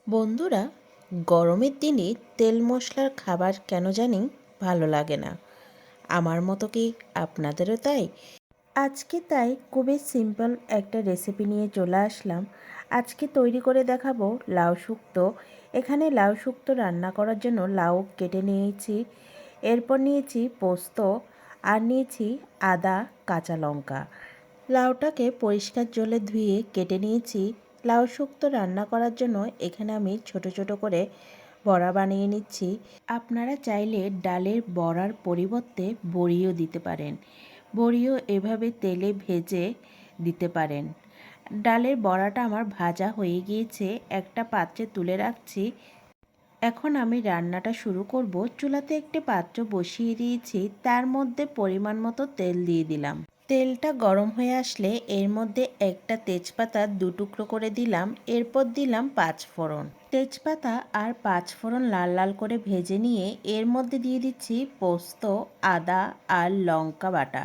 বন্ধুরা, গরমের দিনে তেল মশলার খাবার কেন জানি ভালো লাগে না। আমার মতো কি আপনাদেরও তাই? আজকে তাই খুবই সিম্পল একটা রেসিপি নিয়ে চলে আসলাম। আজকে তৈরি করে দেখাবো লাউ শুক্তো। এখানে লাউ শুক্তো রান্না করার জন্য লাউ কেটে নিয়েছি, এরপর নিয়েছি পোস্ত, আর নিয়েছি আদা, কাঁচা লঙ্কা। লাউটাকে পরিষ্কার জলে ধুয়ে কেটে নিয়েছি। লাউ শুক্তো রান্না করার জন্য এখানে আমি ছোট ছোট করে বড়া বানিয়ে নিচ্ছি। আপনারা চাইলে ডালের বড়ার পরিবর্তে বড়িও দিতে পারেন। বড়িও এভাবে তেলে ভেজে দিতে পারেন। ডালের বড়াটা আমার ভাজা হয়ে গিয়েছে, একটা পাত্রে তুলে রাখছি। এখন আমি রান্নাটা শুরু করব। চুলাতে একটি পাত্র বসিয়ে দিয়েছি, তার মধ্যে পরিমাণ মতো তেল দিয়ে দিলাম। তেলটা গরম হয়ে আসলে এর মধ্যে একটা তেজপাতা দু টুকরো করে দিলাম, এরপর দিলাম পাঁচফোড়ন। তেজপাতা আর পাঁচফোড়ন লাল লাল করে ভেজে নিয়ে এর মধ্যে দিয়ে দিচ্ছি পোস্ত, আদা আর লঙ্কা বাটা।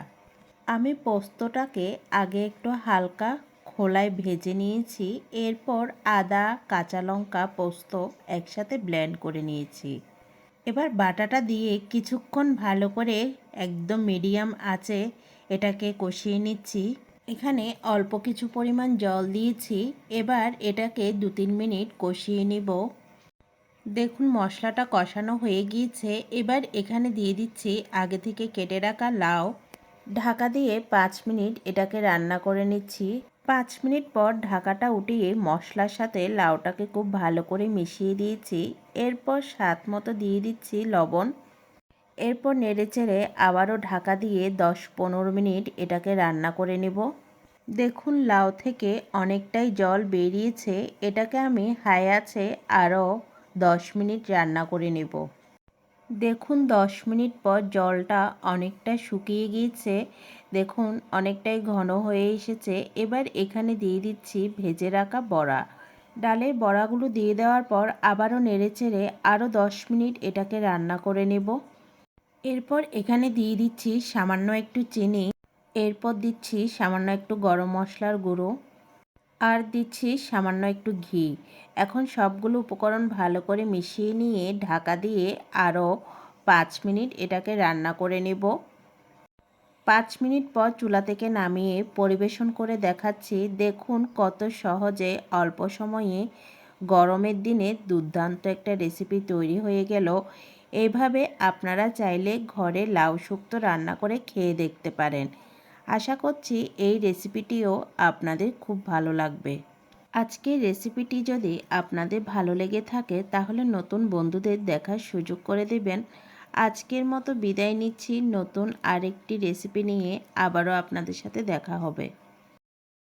আমি পোস্তটাকে আগে একটু হালকা খোলায় ভেজে নিয়েছি, এরপর আদা, কাঁচা লঙ্কা, পোস্ত একসাথে ব্লেন্ড করে নিয়েছি। এবার বাটাটা দিয়ে কিছুক্ষণ ভালো করে একদম মিডিয়াম আঁচে এটাকে কষিয়ে নিচ্ছি। এখানে অল্প কিছু পরিমাণ জল দিয়েছি। এবার এটাকে 2-3 মিনিট কষিয়ে নিব। দেখুন মশলাটা কষানো হয়ে গিয়েছে। এবার এখানে দিয়ে দিচ্ছি আগে থেকে কেটে রাখা লাউ। ঢাকা দিয়ে 5 মিনিট এটাকে রান্না করে নিচ্ছি। 5 মিনিট পর ঢাকাটা উঠিয়ে মশলার সাথে লাউটাকে খুব ভালো করে মিশিয়ে দিয়েছি। এরপর স্বাদ মতো দিয়ে দিচ্ছি লবণ। এরপর নেড়েচেড়ে আবারও ঢাকা দিয়ে 10-15 মিনিট এটাকে রান্না করে নেব। দেখুন লাউ থেকে অনেকটাই জল বেরিয়েছে। এটাকে আমি হাই আঁচে আরও 10 মিনিট রান্না করে নেব। দেখুন 10 মিনিট পর জলটা অনেকটা শুকিয়ে গিয়েছে। দেখুন অনেকটাই ঘন হয়ে এসেছে। এবার এখানে দিয়ে দিচ্ছি ভেজে রাখা বড়া। ডালের বড়াগুলো দিয়ে দেওয়ার পর আবারও নেড়েচেড়ে আরও 10 মিনিট এটাকে রান্না করে নেব। এরপর এখানে দিয়ে দিচ্ছি সামান্য একটু চিনি, এরপর দিচ্ছি সামান্য একটু গরম মশলার গুঁড়ো, আর দিচ্ছি সামান্য একটু ঘি। এখন সবগুলো উপকরণ ভালো করে মিশিয়ে নিয়ে ঢাকা দিয়ে আরও 5 মিনিট এটাকে রান্না করে নেব। 5 মিনিট পর চুলা থেকে নামিয়ে পরিবেশন করে দেখাচ্ছি। দেখুন কত সহজে অল্প সময়ে গরমের দিনে দুর্দান্ত একটা রেসিপি তৈরি হয়ে গেল। এইভাবে আপনারা চাইলে ঘরে লাউ শুক্তো রান্না করে খেয়ে দেখতে পারেন। আশা করছি এই রেসিপিটিও আপনাদের খুব ভালো লাগবে। আজকের রেসিপিটি যদি আপনাদের ভালো লেগে থাকে তাহলে নতুন বন্ধুদের দেখার সুযোগ করে দেবেন। আজকের মতো বিদায় নিচ্ছি। নতুন আরেকটি রেসিপি নিয়ে আবারও আপনাদের সাথে দেখা হবে।